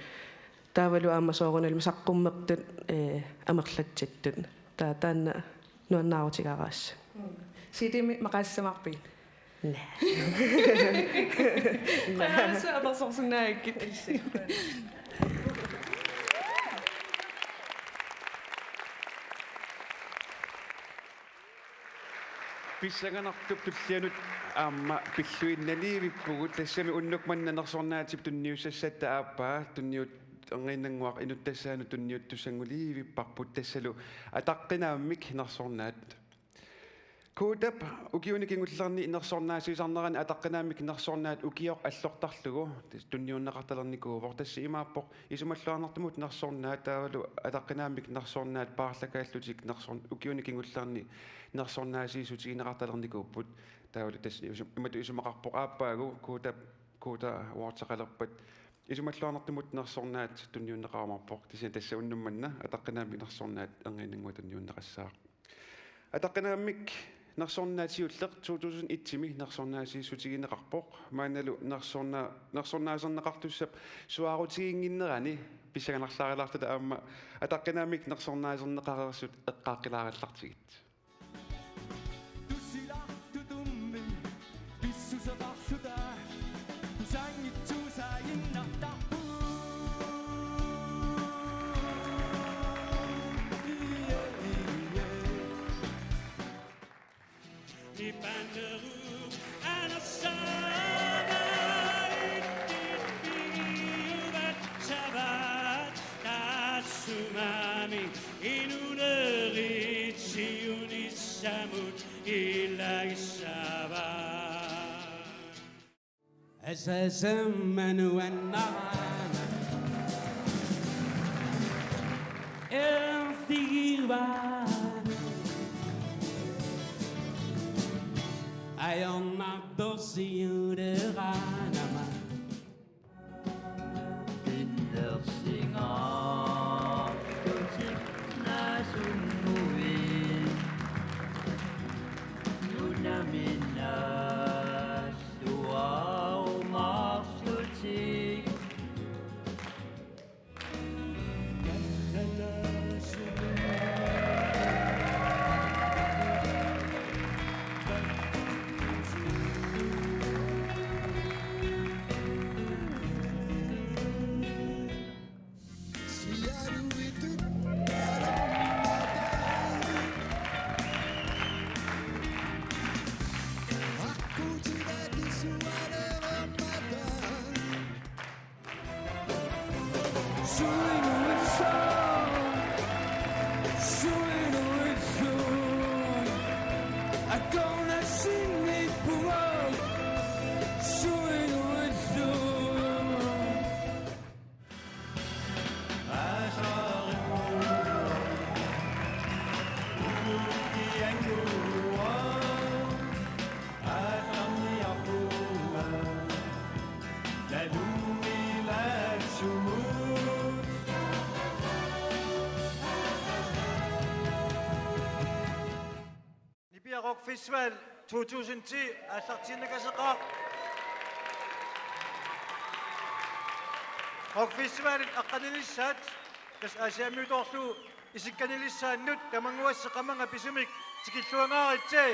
таавалу аама соорунал саққуммертут амерлатсаттут таанна нуаннаарутигараасса сидими мақассамарпи қааса абасорсунааккит писсаганартуп туллианут аама пиллуинналивиппугут тассами уннукманнанерсорнаатип тунниуссассатта ааппаа тунниут ангиннангуақ инуттассаану тунниуттуссангуливиппарпут тассалу атаққинааммик нерсорнаат куудап укиуникингуллерни инерсорнаасуисарнерани атаққинааммик нерсорнаат укиоқ аллортарлугу тунниуннеқарталерникуувор тасси имааппоқ исумаллуарнартумут нерсорнаат таавалу атаққинааммик нерсорнаат paarlakaallutik нерсор укиуникингуллерни нерсорнаасиисутигинеқарталерникууппут таавалу тасси имату исумақарпоқ ааппаагу куута уартеқалерпат исумаллуарнартумут нерсорнаат тунниуннеқаамарпоқ тасси тасса уннумманна атаққинааммик нерсорнаат ангинингуа тунниуннеқассаақ атаққинааммик нерсорнаатиуллеқ 2001-ми нерсорнаасииссутигинеқарпоқ мааналу нерсорнаасернеқартуссап суаарутигингиннерани писсаганарлаарилаартута аама атаққинааммик нерсорнаасернеқарерсут эққааққилаараллартигит الزمن والنعم الثيوان أيام الدوسيور غانما الدرسينا كتبنا سنوين نونامنا Rock Festival 2010 аллартиннакасеқаа Rock Festival аққанилиссаат тас асиамиуторлу исикканилиссааннут тамангуассеқаманга писумик тикиллуангааритсаа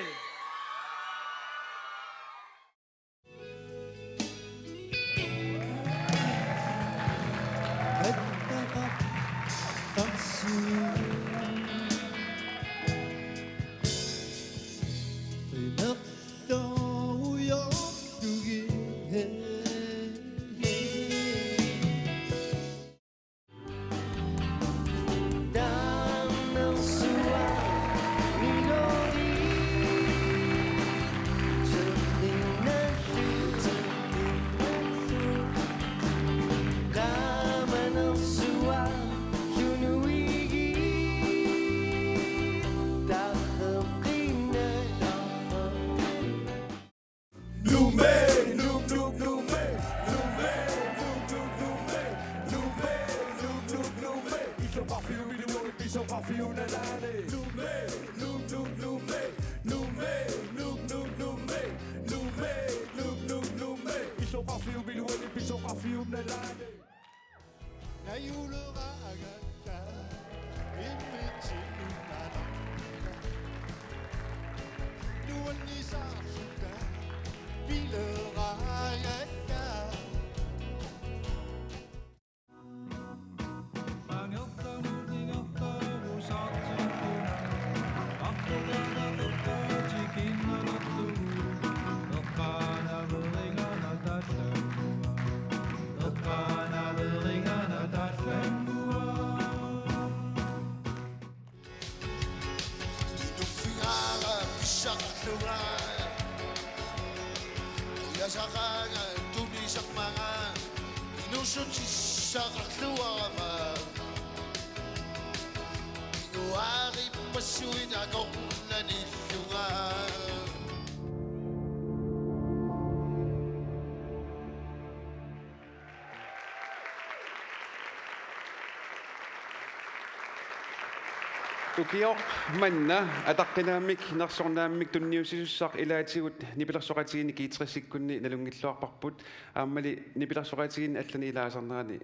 Ukiok manna ataqqinaamik narsornaamik tunniusisussaq ilaatigut nipilersoqatigiini kiitrissikkunni nalungilluarparput aammali nipilersoqatigiini allani ilaasarnerani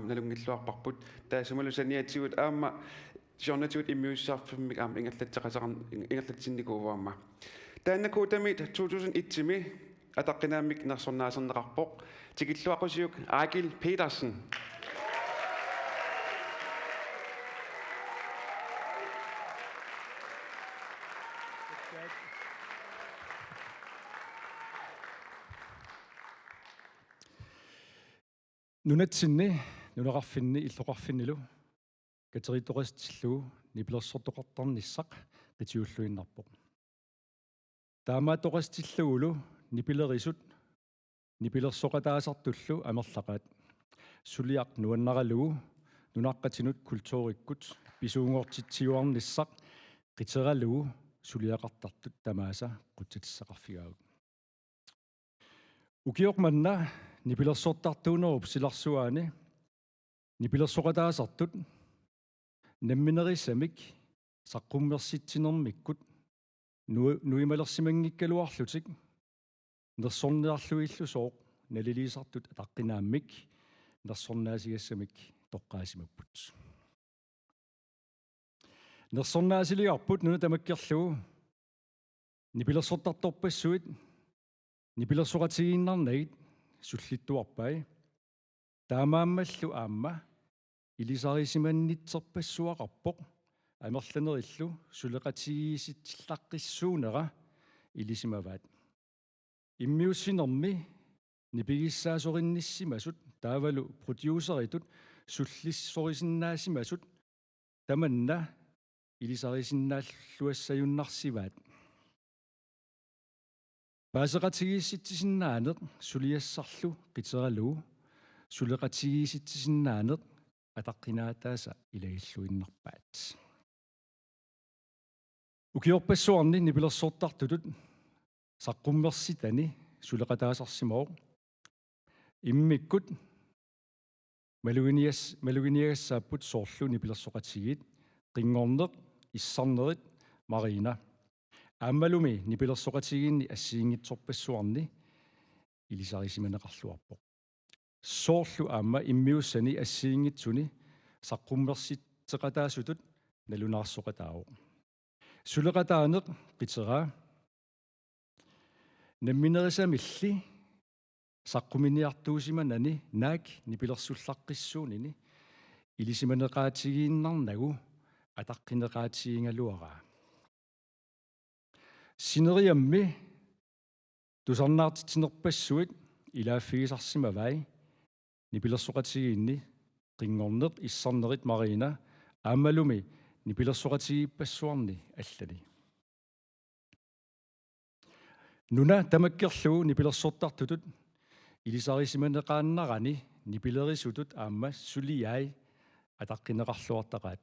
nalungilluarparput taasumulusaniatigut aamma journatigut immiussarfimik aam ingallatsinnikууvaamma taannakuutamit 2001-mi ataqqinaamik narsornaaserneqarpoq tikilluaqusiuk Agil Petersen. Nunatsinni nunaqarfinni illoqarfinnilu kateritoristilluu nipilersortoqartarnissaq qitiulluinnarpoq taamaatoqastillugulu nipilerisut nipilersoqataasartullu amerlaqaat suliaq nuannaralugu nunaqqatinut kultuurikkut pisuungortitsiuarnissaq qiteralugu suliaqartartut tamaasa qutsatissaqarfigaagut ukiormanna nipilersortartuunerup silarsuaani nipilersoqataasartut namminerissamik saqqummersitsinermikkut nuimalersimangikkaluarlutik nersorniarluillusooq naliliisartut ataqqinaammik nersornaasigassamik toqqaasimapput nersornaasiliarput nuna tamakkerlugu nipilersortartorpassuit nipilersoqatigiinnarnagit sullittuarpai taamaammallu aamma ilisarisimannitserpassuaqarpoq amerlanerillu suleqatigiisitsillaqqissuunera ilisimavaat immiussinermi nipigissaasorinnissimasut taavalu produceritut sullissorisinnaasimasut tamanna ilisarisinnaallluassajunnarsivaat Paaseqatigiissitsisinnaaneq suliassarlu qiteralugu suleqatigiissitsisinnaaneq ataqqinaataasa ilagilluinnarpaat ukiorpassuarni nipilersortartutut saqqummersitani suleqataasarsimooq immikkut maluginiagassaapput soorlu nipilersoqatigit qingorneq issarnerit Marina aammalumi nipilersoqatigiinni assiingitsorpassuarni ilisarisimaneqarluarpoq soorlu aamma immiussani assiingitsuni saqqummersitteqataasutut nalunaarsoqataaruq suleqataaneq qiteraa namminerissamilli saqquminiartuusimanani naak nipilersullaqqissuunini ilisimaneqaatigiinnarnagu ataqqineqaatigingaluaraa Sineriammi tusarnaartitsinerpassuit ilaaffigisarsimavai nipilersoqatigiinni qingorneq issarnerit Marina aammalumi nipilersoqatigipassuarni allani nuna tamakkerlugu nipilersortartutut ilisarisimaneqaannarani nipilerisutut aamma suliai ataqqinneqarluartaqaat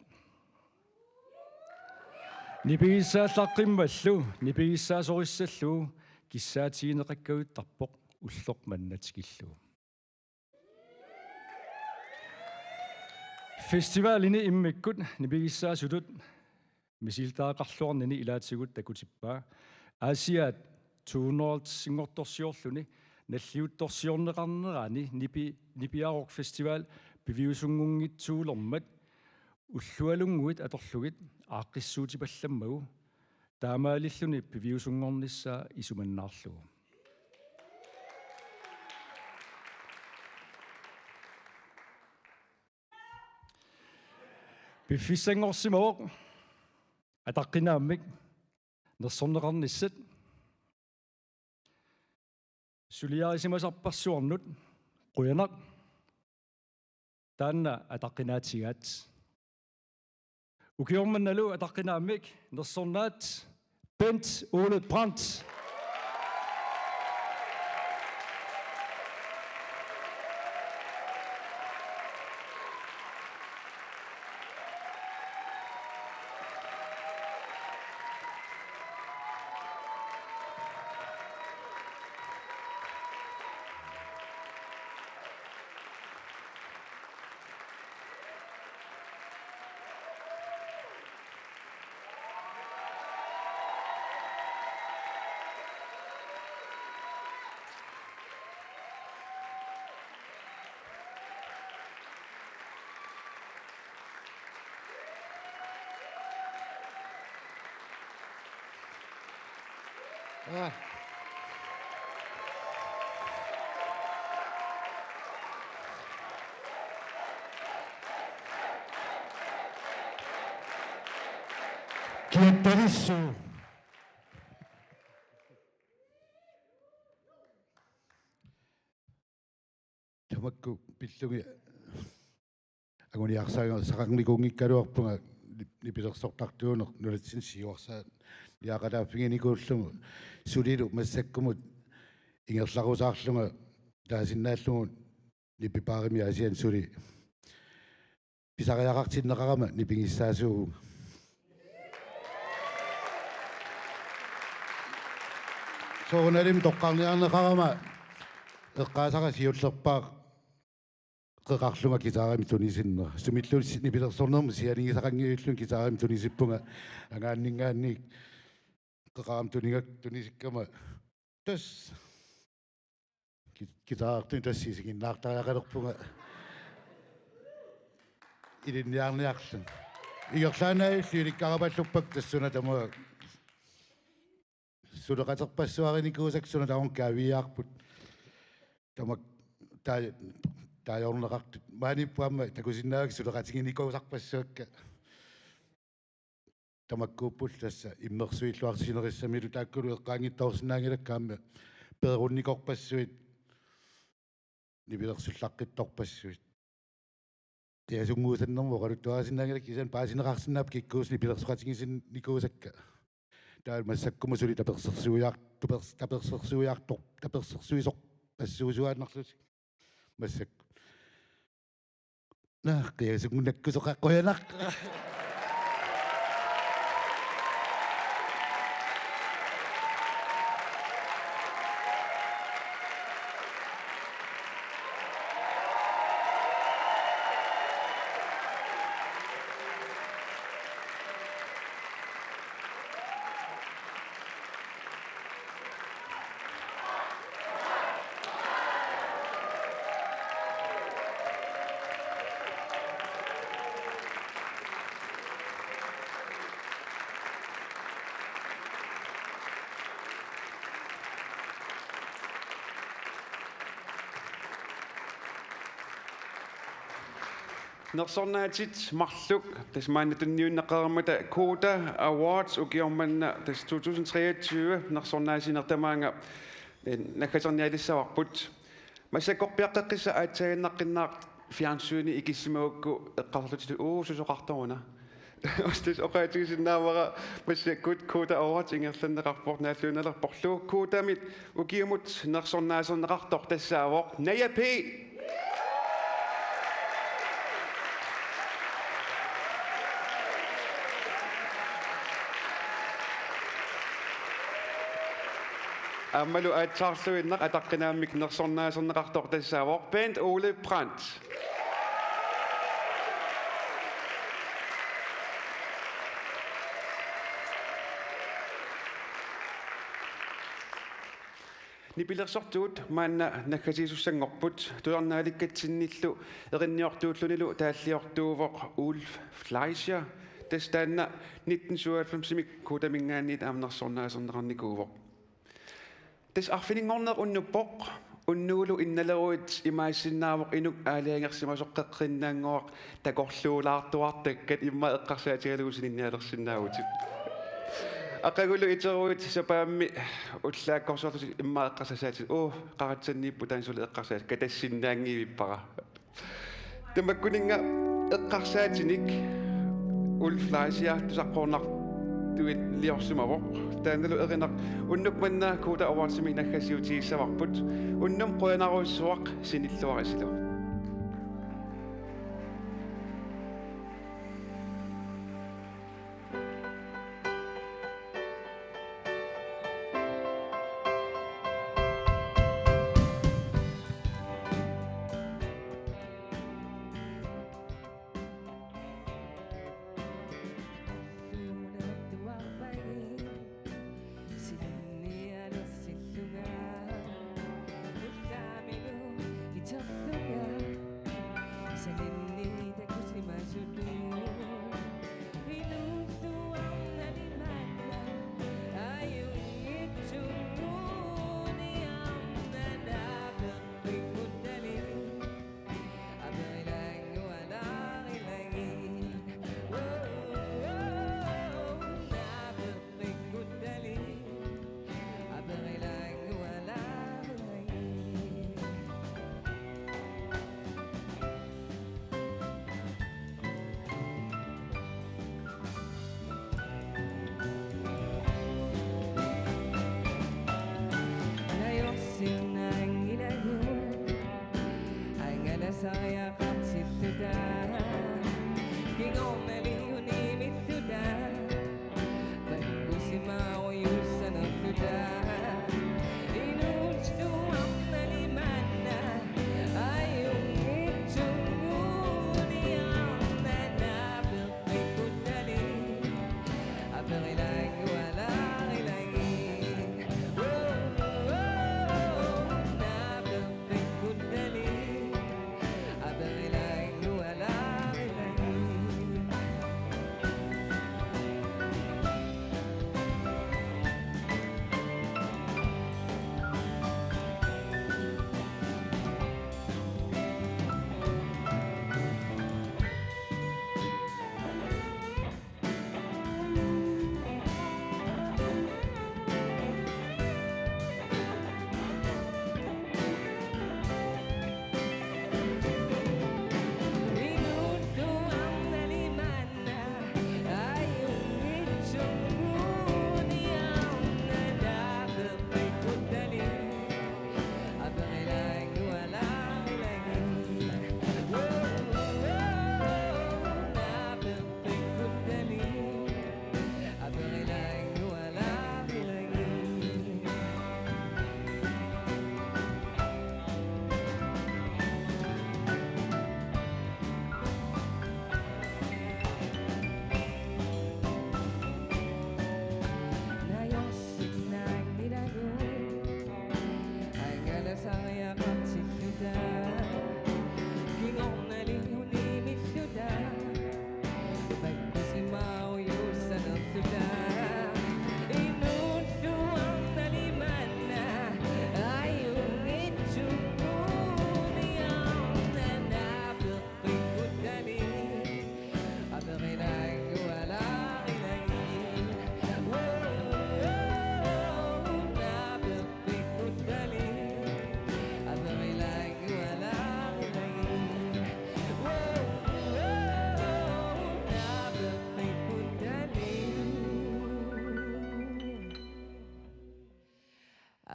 Nipigissaallaqqimmallu nipigissaasorissallu kissaatigинеқаккагуттарпоқ уллоқ маннатикиллу Фестивалини иммиккут нипигиссаасулут мисилтаақарлуарнини илаатигут такутиппаа Асиат 200 сингорторсиорлуни наллиутторсиорнеқарнерани нипиарок фестивал пивиусунгунгитсуулэрмат уллуалунгуит аторлугит ааққиссуутипалламмагу таамаалиллуни пивиусунгорнissaа исуманнаарлугу пиффиссангорсимавоқ атаққинааммик нерсорнеқарниссат сулиарисимасарпарсуарнут қуянақ таанна атаққинаатигаат укиорманналу атаққинааммик нерсорнаат Bent Ole Brandt. Kiittärissu. Tamakku pillugi aguniarsaanga saqarnikuungikkaluarpunga nipilersortartuuner nulatsin siuarsaa yaaqalaaffiginikuullugu sulilu massakkumut ingerlarusaarlunga taasinnaallugu nipipaarimi asian suli pisariaqartinneqarama nipingissaasuugu soornalim toqqarniarneqarama eqqaasara siullerpaaq qeqarlunga kitaarami tunisinner sumillun nipilersornermu sialingisaqangiullun kitaarami tunisippunga angaanningaannik qeqaram tunisikkama tas kitaartun tassiisiginnaartariaqalerpunga ilinniarniarlun igerlaanaillu ilikkarapalluppak tassuna tama suleqaterpassuarinikuusak suna taun kaaviaarput tamak taajorneqartut maanippuamma takusinnaak suleqatiginikuusarpassuakka tamakkuuppul tassa immersuilluarsinerissamilu taakkulu eqqaangittaorsinnaangilakkaamma peerunnikorpassuit nipilersullaqqittorpassuit tiasunguusannermu qaluttuarasinnaangilak isan paasineqarsinnaap kikkuusni pilersuqatigisinikuusakka taamassakkumu suli tapersersuiartor passuusuaannerlut massak qiasugunakkusoqaqqoyanaq Nersornaatit marluk tasmaannatunniunneqaramata Koda Awards ukiormanna tas 2023 nersornaasinertamaanga nakkaternialissavarput massakkorpiaqqeqqissa aatsaagannaqqinnaaq fjernsyni ikissimagukku eqqarlutit susoqartoruna ostis oqaatigisinnaavara massakkut Koda Awards ingerlanneqarport naalluunalerporlu Kodamit ukiumut nersornaaserneqartor tassaavoq Naja P Ammalu aatsaarluinneq ataqqinaamik nersornaaserneqartor tassaavoq Bent Ole Brandt. Nipilersortuut maanna nakkasisussanngorput tularnaalikkatsinnillu erinniortuullunilu taalliortuuvoq Ulf Fleischer tastaanna 1997 kuutamingaanniit aamnersornaaserneqarnikuuvoq. Tas arfiningorneq unnuppoq unnuulu innaleruit imaassinnaamoq inuk aaliangersimasoqqeqqinnaangoaq takorluulaartuartakkat imma eqqarsaatigaluusininnialersinnaagutit. Aqagulu iteruit sapaammi ullaakkorsorlusi imma eqqarsasaati qaratsanniippu taansuli eqqarsaat katassinnaangiivippara. Tamakkuninga eqqarsaatinik Ulf Fleischer tusaqqornar tuit liorsimavoq taanalu erinaq unnukmanna kuuta awartsimi naggasiutigissavarput unnum qoyanaruissuaq sinilluarisilu.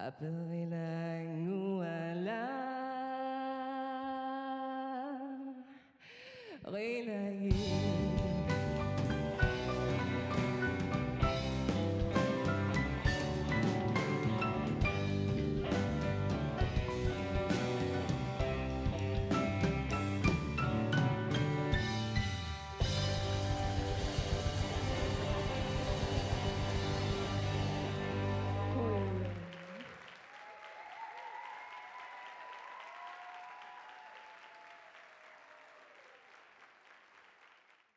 Apelang wala relay